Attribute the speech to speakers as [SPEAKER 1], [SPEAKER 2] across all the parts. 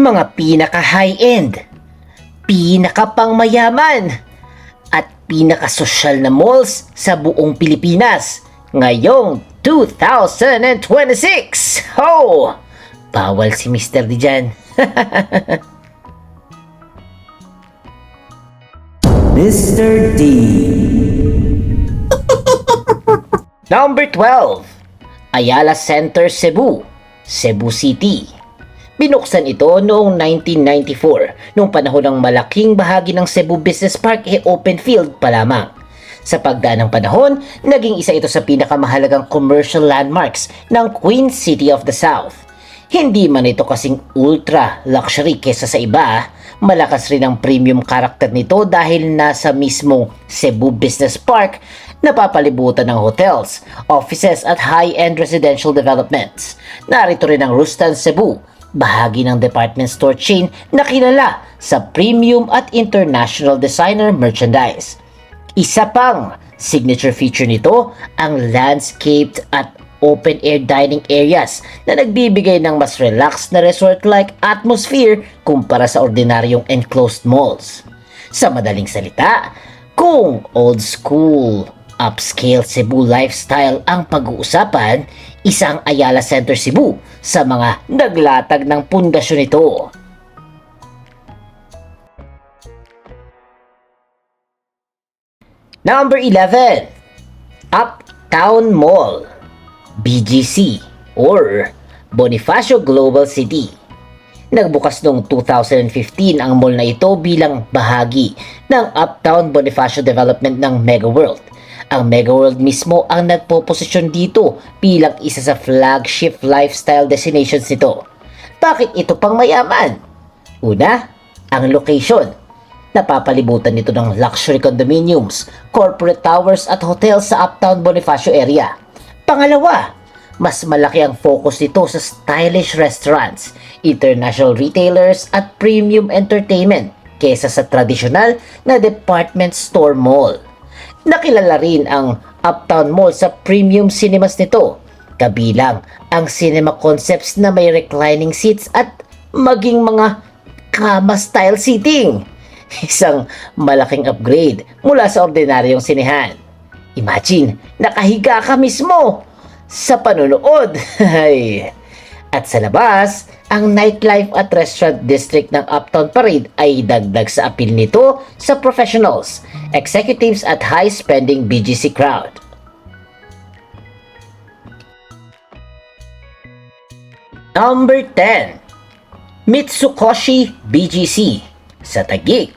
[SPEAKER 1] mga pinaka-high-end, pinaka-pangmayaman, at pinaka-sosyal na malls sa buong Pilipinas ngayong 2026! Ho! Bawal si Mr. D dyan.
[SPEAKER 2] Mr. D.
[SPEAKER 1] Number 12, Ayala Center, Cebu, Cebu City. Binuksan ito noong 1994, noong panahon ng malaking bahagi ng Cebu Business Park open field pa lamang. Sa pagdaan ng panahon, naging isa ito sa pinakamahalagang commercial landmarks ng Queen City of the South. Hindi man ito kasing ultra luxury kesa sa iba, malakas rin ang premium character nito dahil nasa mismong Cebu Business Park napapalibutan ng hotels, offices at high-end residential developments. Narito rin ang Rustan Cebu, bahagi ng department store chain na kilala sa premium at international designer merchandise. Isa pang signature feature nito ang landscaped at open-air dining areas na nagbibigay ng mas relaxed na resort-like atmosphere kumpara sa ordinaryong enclosed malls. Sa madaling salita, kung old school, upscale Cebu lifestyle ang pag-uusapan, isang Ayala Center Cebu sa mga naglatag ng pundasyon nito. Number 11, Uptown Mall, BGC or Bonifacio Global City. Nagbukas noong 2015 ang mall na ito bilang bahagi ng Uptown Bonifacio Development ng Mega World. Ang Mega World mismo ang nagpoposisyon dito bilang isa sa flagship lifestyle destinations nito. Bakit ito pang mayaman? Una, ang location. Napapalibutan nito ng luxury condominiums, corporate towers at hotels sa Uptown Bonifacio area. Pangalawa, mas malaki ang focus nito sa stylish restaurants, international retailers at premium entertainment kesa sa tradisyonal na department store mall. Nakilala rin ang Uptown Mall sa premium cinemas nito, kabilang ang cinema concepts na may reclining seats at maging mga kama-style seating. Isang malaking upgrade mula sa ordinaryong sinehan. Imagine, nakahiga ka mismo sa panonood. At sa labas, ang nightlife at restaurant district ng Uptown Parade ay dagdag sa appeal nito sa professionals, executives at high-spending BGC crowd. Number 10, Mitsukoshi BGC sa Taguig.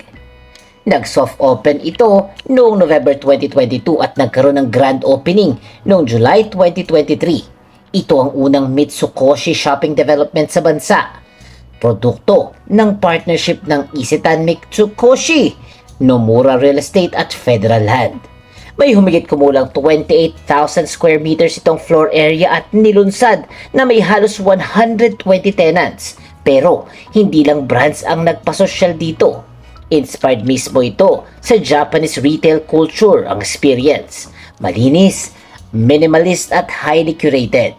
[SPEAKER 1] Nag-soft open ito noong November 2022 at nagkaroon ng grand opening noong July 2023. Ito ang unang Mitsukoshi shopping development sa bansa. Produkto ng partnership ng Isetan Mitsukoshi, Nomura Real Estate at Federal Land. May humigit kumulang 28,000 square meters itong floor area at nilunsad na may halos 120 tenants. Pero hindi lang brands ang nagpasosyal dito. Inspired mismo ito sa Japanese retail culture ang experience. Malinis, minimalist at highly curated.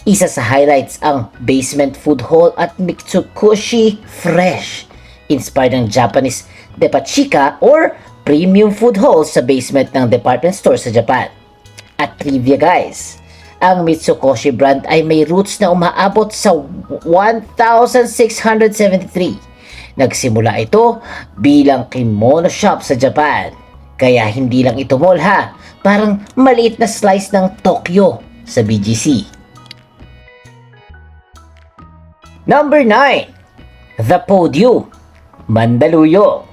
[SPEAKER 1] Isa sa highlights ang basement food hall at Mitsukoshi Fresh. Inspired ng Japanese depachika or premium food hall sa basement ng department store sa Japan. At trivia guys, ang Mitsukoshi brand ay may roots na umaabot sa 1673. Nagsimula ito bilang kimono shop sa Japan. Kaya hindi lang ito mall ha, parang maliit na slice ng Tokyo sa BGC. Number 9, The Podium, Mandaluyong.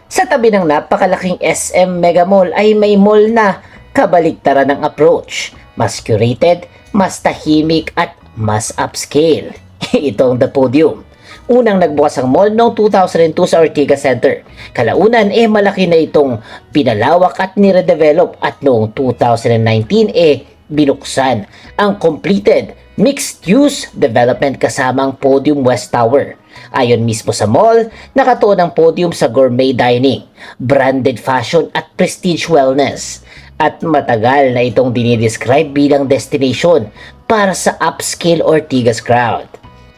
[SPEAKER 1] Sa tabi ng napakalaking SM Mega Mall ay may mall na kabaliktaran ng approach. Mas curated, mas tahimik at mas upscale. Ito ang The Podium. Unang nagbukas ang mall noong 2002 sa Ortigas Center. Kalaunan malaki na itong pinalawak at nire-develop at noong 2019 binuksan ang completed mixed-use development kasama ang Podium West Tower. Ayon mismo sa mall, nakatuon ang Podium sa gourmet dining, branded fashion at prestige wellness. At matagal na itong dinidescribe bilang destination para sa upscale Ortigas crowd.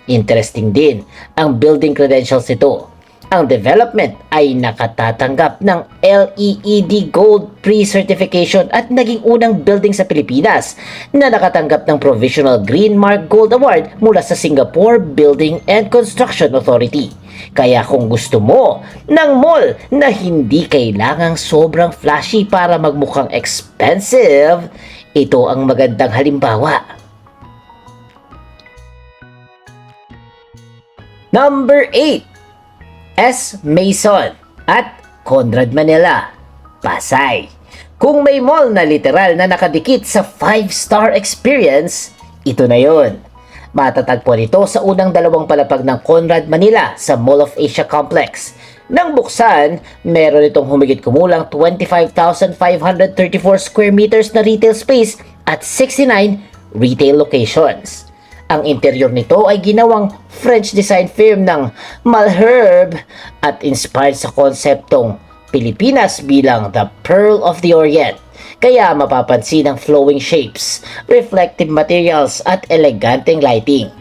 [SPEAKER 1] Interesting din ang building credentials nito. Ang development ay nakatatanggap ng LEED Gold pre-certification at naging unang building sa Pilipinas na nakatanggap ng Provisional Green Mark Gold Award mula sa Singapore Building and Construction Authority. Kaya kung gusto mo ng mall na hindi kailangang sobrang flashy para magmukhang expensive, ito ang magandang halimbawa. Number 8. S. Mason at Conrad Manila, Pasay. Kung may mall na literal na nakadikit sa 5-star experience, ito na yon. Matatagpuan ito sa unang dalawang palapag ng Conrad Manila sa Mall of Asia Complex. Nang buksan, meron itong humigit kumulang 25,534 square meters na retail space at 69 retail locations. Ang interior nito ay ginawang French design firm ng Malherbe at inspired sa konseptong Pilipinas bilang the Pearl of the Orient. Kaya mapapansin ang flowing shapes, reflective materials at eleganteng lighting.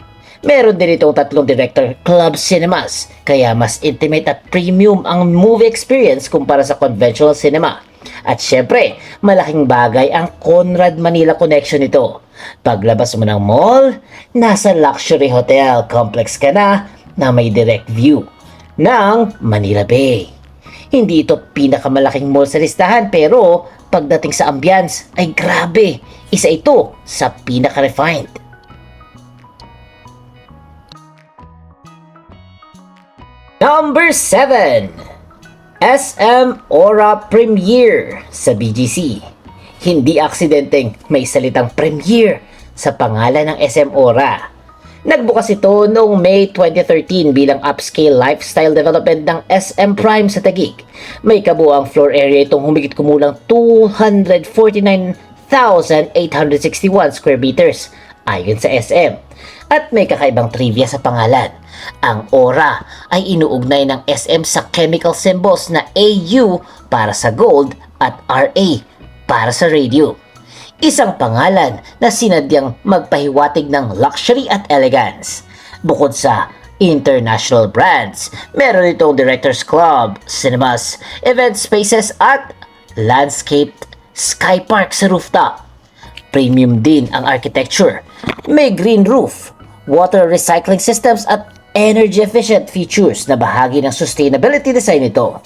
[SPEAKER 1] Meron din itong 3 director club cinemas, kaya mas intimate at premium ang movie experience kumpara sa conventional cinema. At syempre, malaking bagay ang Conrad Manila connection nito. Paglabas mo ng mall, nasa luxury hotel complex ka na may direct view ng Manila Bay. Hindi ito pinakamalaking mall sa listahan pero pagdating sa ambience ay grabe, isa ito sa pinaka-refined. Number 7. SM Aura Premier sa BGC. Hindi aksidenteng may salitang Premier sa pangalan ng SM Aura. Nagbukas ito noong May 2013 bilang upscale lifestyle development ng SM Prime sa Taguig. May kabuuang floor area itong humigit kumulang 249,861 square meters ayon sa SM. At may kakaibang trivia sa pangalan. Ang Aura ay inuugnay ng SM sa chemical symbols na AU para sa gold at RA para sa radio. Isang pangalan na sinadyang magpahiwatig ng luxury at elegance. Bukod sa international brands, meron itong Directors Club, cinemas, event spaces at landscaped sky park sa rooftop. Premium din ang architecture. May green roof, water recycling systems at energy efficient features na bahagi ng sustainability design nito.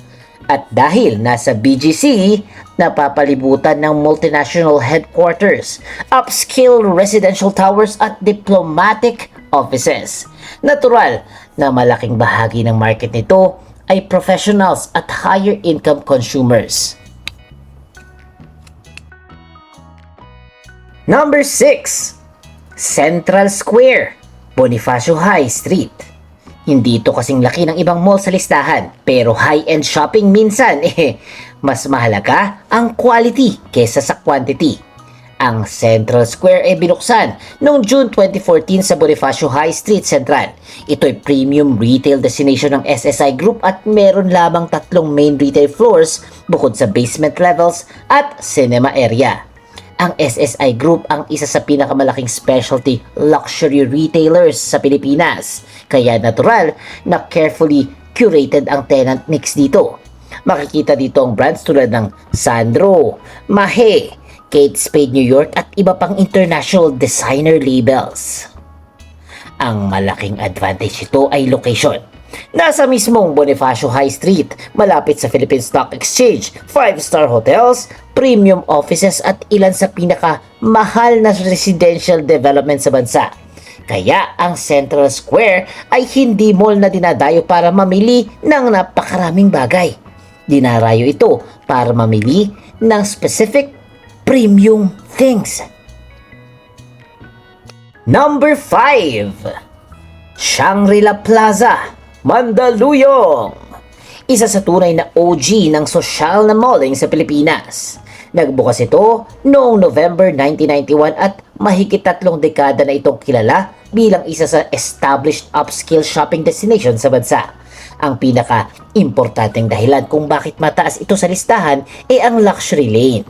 [SPEAKER 1] At dahil nasa BGC, napapalibutan ng multinational headquarters, upscale residential towers at diplomatic offices. Natural na malaking bahagi ng market nito ay professionals at higher income consumers. Number 6. Central Square, Bonifacio High Street. Hindi ito kasing laki ng ibang mall sa listahan, pero high-end shopping minsan, mas mahalaga ang quality kesa sa quantity. Ang Central Square ay binuksan noong June 2014 sa Bonifacio High Street Central. Ito ay premium retail destination ng SSI Group at meron lamang 3 main retail floors bukod sa basement levels at cinema area. Ang SSI Group ang isa sa pinakamalaking specialty luxury retailers sa Pilipinas. Kaya natural na carefully curated ang tenant mix dito. Makikita dito ang brands tulad ng Sandro, Mahe, Kate Spade New York at iba pang international designer labels. Ang malaking advantage ito ay location. Nasa mismong Bonifacio High Street, malapit sa Philippine Stock Exchange, 5-star hotels, premium offices at ilan sa pinakamahal na residential development sa bansa. Kaya ang Central Square ay hindi mall na dinadayo para mamili ng napakaraming bagay. Dinarayo ito para mamili ng specific premium things. Number 5. Shangri-La Plaza, Mandaluyong. Isa sa tunay na OG ng sosyal na malling sa Pilipinas. Nagbukas ito noong November 1991 at mahigit 3 dekada na itong kilala bilang isa sa established upscale shopping destination sa bansa. Ang pinaka-importanteng dahilan kung bakit mataas ito sa listahan ay ang luxury lane.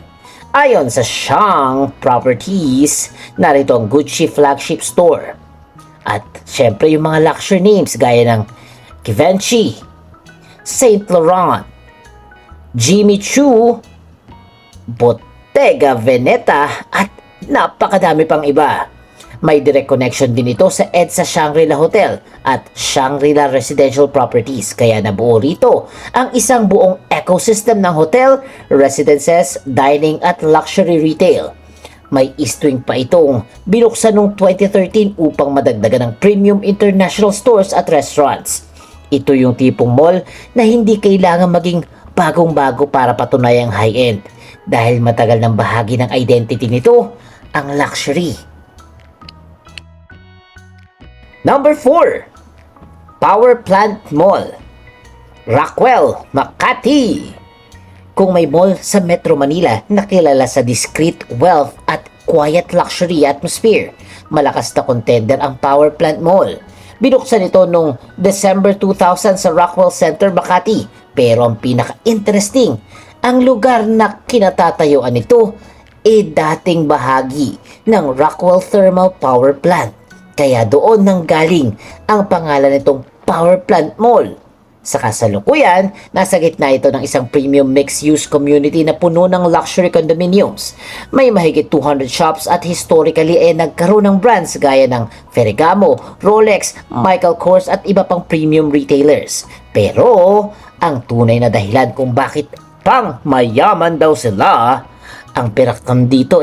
[SPEAKER 1] Ayon sa Shang Properties, narito ang Gucci flagship store. At syempre yung mga luxury names gaya ng Givenchy, Saint Laurent, Jimmy Choo, Bottega Veneta at napakadami pang iba. May direct connection din ito sa EDSA Shangri-La Hotel at Shangri-La Residential Properties, kaya nabuo rito ang isang buong ecosystem ng hotel, residences, dining at luxury retail. May East Wing pa itong binuksan noong 2013 upang madagdagan ng premium international stores at restaurants. Ito yung tipong mall na hindi kailangan maging bagong-bago para patunayang high-end dahil matagal ng bahagi ng identity nito ang luxury. Number 4, Power Plant Mall, Rockwell, Makati. Kung may mall sa Metro Manila na kilala sa discreet wealth at quiet luxury atmosphere, malakas na contender ang Power Plant Mall. Binuksan ito noong December 2000 sa Rockwell Center, Makati. Pero ang pinaka-interesting, ang lugar na kinatatayuan nito dating bahagi ng Rockwell Thermal Power Plant. Kaya doon nanggaling ang pangalan nitong Power Plant Mall. Sa kasalukuyan, nasa gitna ito ng isang premium mixed-use community na puno ng luxury condominiums. May mahigit 200 shops at historically nagkaroon ng brands gaya ng Ferragamo, Rolex, Michael Kors at iba pang premium retailers. Pero, ang tunay na dahilan kung bakit pang mayaman daw sila, ang pirakam dito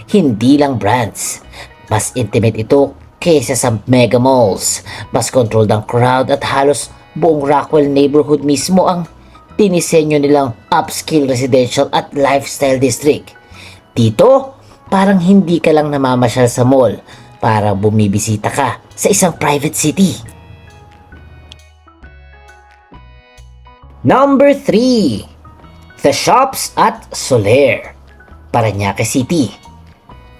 [SPEAKER 1] hindi lang brands. Mas intimate ito kaysa sa mega malls. Mas controlled ang crowd at halos buong Rockwell neighborhood mismo ang dinisenyo nilang upscale residential at lifestyle district. Dito, parang hindi ka lang namamasyal sa mall, parang bumibisita ka sa isang private city. Number 3, The Shops at Soler, Parañaque City.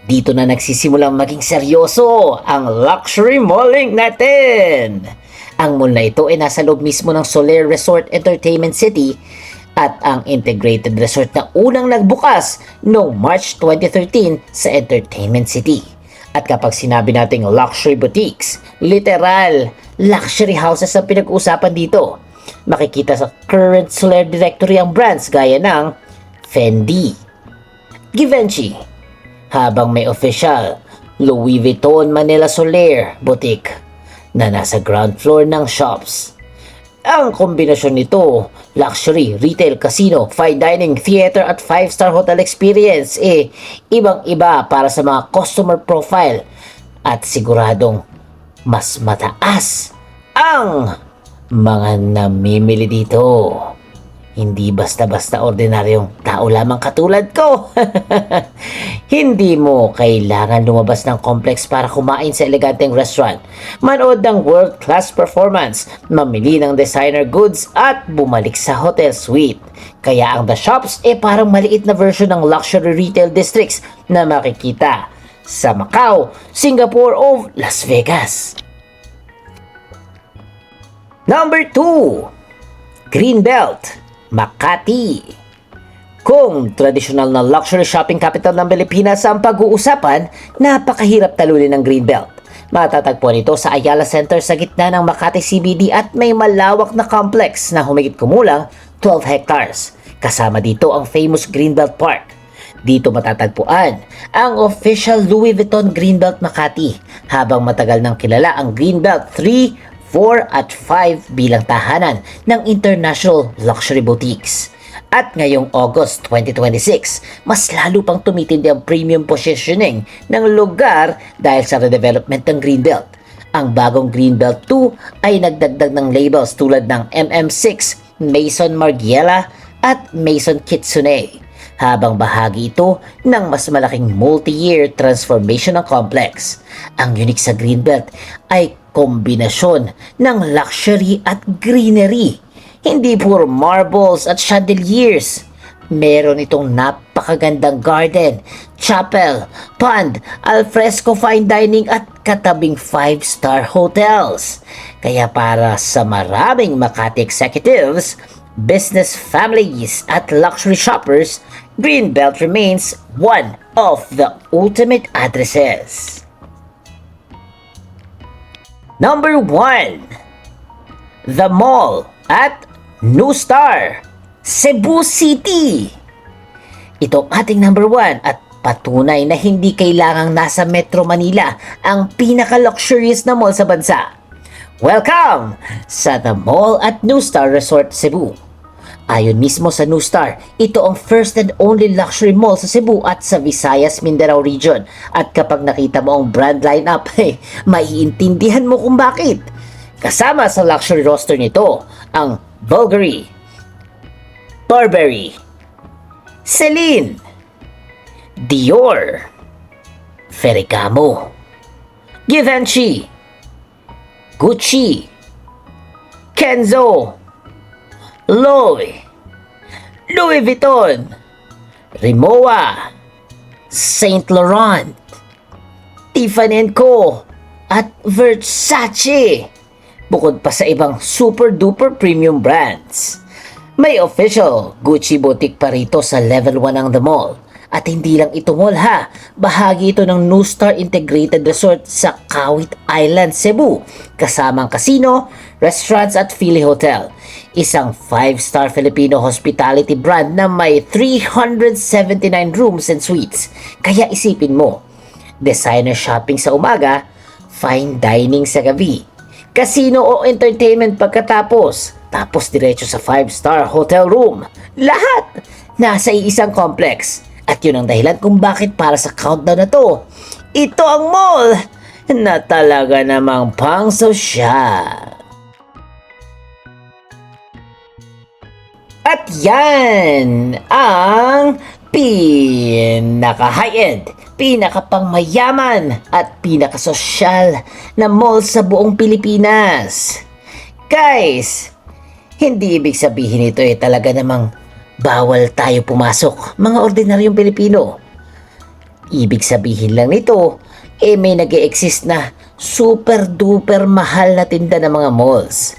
[SPEAKER 1] Dito na nagsisimulang maging seryoso ang luxury malling natin. Ang mall na ito ay nasa loob mismo ng Soler Resort Entertainment City at ang integrated resort na unang nagbukas noong March 2013 sa Entertainment City. At kapag sinabi nating luxury boutiques, literal luxury houses ang pinag-uusapan dito. Makikita sa current Soler directory ang brands gaya ng Fendi, Givenchy, habang may official Louis Vuitton Manila Soler boutique na nasa ground floor ng shops. Ang kombinasyon nito, luxury, retail, casino, fine dining, theater at 5-star hotel experience ibang-iba para sa mga customer profile at siguradong mas mataas ang mga namimili dito. Hindi basta-basta ordinaryong tao lamang katulad ko. Hindi mo kailangan lumabas ng complex para kumain sa eleganteng restaurant, manood ng world-class performance, mamili ng designer goods at bumalik sa hotel suite. Kaya ang The Shops parang maliit na version ng luxury retail districts na makikita sa Macau, Singapore o Las Vegas. Number 2, Greenbelt, Makati. Kung tradisyonal na luxury shopping capital ng Pilipinas ang pag-uusapan, napakahirap talunin ng Greenbelt. Matatagpuan ito sa Ayala Center sa gitna ng Makati CBD at may malawak na complex na humigit kumulang 12 hectares. Kasama dito ang famous Greenbelt Park. Dito matatagpuan ang official Louis Vuitton Greenbelt Makati, habang matagal nang kilala ang Greenbelt 3, 4 at 5 bilang tahanan ng international luxury boutiques. At ngayong August 2026, mas lalo pang tumitindi ang premium positioning ng lugar dahil sa redevelopment ng Greenbelt. Ang bagong Greenbelt 2 ay nagdagdag ng labels tulad ng MM6, Maison Margiela at Maison Kitsune, habang bahagi ito ng mas malaking multi-year transformation ng complex. Ang unique sa Greenbelt ay kombinasyon ng luxury at greenery. Hindi puro marbles at chandeliers. Meron itong napakagandang garden, chapel, pond, alfresco fine dining at katabing 5-star hotels. Kaya para sa maraming Makati executives, business families at luxury shoppers, Greenbelt remains one of the ultimate addresses. Number 1, The Mall at New Star, Cebu City. Ito ang ating number 1 at patunay na hindi kailangang nasa Metro Manila ang pinaka-luxurious na mall sa bansa. Welcome sa The Mall at New Star Resort Cebu. Ayon mismo sa New Star, ito ang first and only luxury mall sa Cebu at sa Visayas Mindanao region. At kapag nakita mo ang brand lineup, maiintindihan mo kung bakit. Kasama sa luxury roster nito ang Bulgari, Burberry, Celine, Dior, Ferragamo, Givenchy, Gucci, Kenzo, Louis Vuitton, Rimowa, Saint Laurent, Tiffany & Co. at Versace. Bukod pa sa ibang super duper premium brands. May official Gucci boutique pa rito sa level 1 ng The Mall. At hindi lang ito mall ha, bahagi ito ng New Star Integrated Resort sa Kawit Island, Cebu. Kasamang casino, restaurants at Philly Hotel. Isang 5-star Filipino hospitality brand na may 379 rooms and suites. Kaya isipin mo, designer shopping sa umaga, fine dining sa gabi, casino o entertainment pagkatapos, tapos diretso sa 5-star hotel room. Lahat nasa iisang complex. At yun ang dahilan kung bakit para sa countdown na to, ito ang mall na talaga namang pang sosyal. At yan ang pinaka-high-end, pinaka-pangmayaman at pinaka-sosyal na mall sa buong Pilipinas. Guys, hindi ibig sabihin ito talaga namang bawal tayo pumasok, mga ordinaryong Pilipino. Ibig sabihin lang nito, may nag-e-exist na super duper mahal na tinda ng mga malls.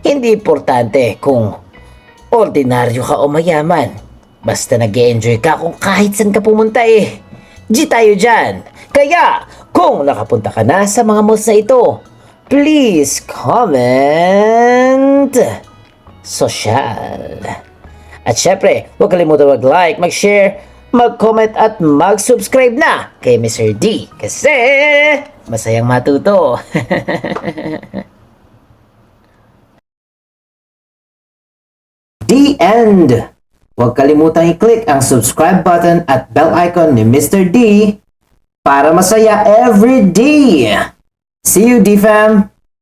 [SPEAKER 1] Hindi importante kung ordinaryo ka o mayaman. Basta nag-e-enjoy ka kung kahit saan ka pumunta G tayo dyan. Kaya, kung nakapunta ka na sa mga malls na ito, please comment social. At syempre, huwag kalimutan mag-like, mag-share, mag-comment at mag-subscribe na kay Mr. D kasi masayang matuto.
[SPEAKER 2] The end! Huwag kalimutang i-click ang subscribe button at bell icon ni Mr. D para masaya every day! See you, D-Fam!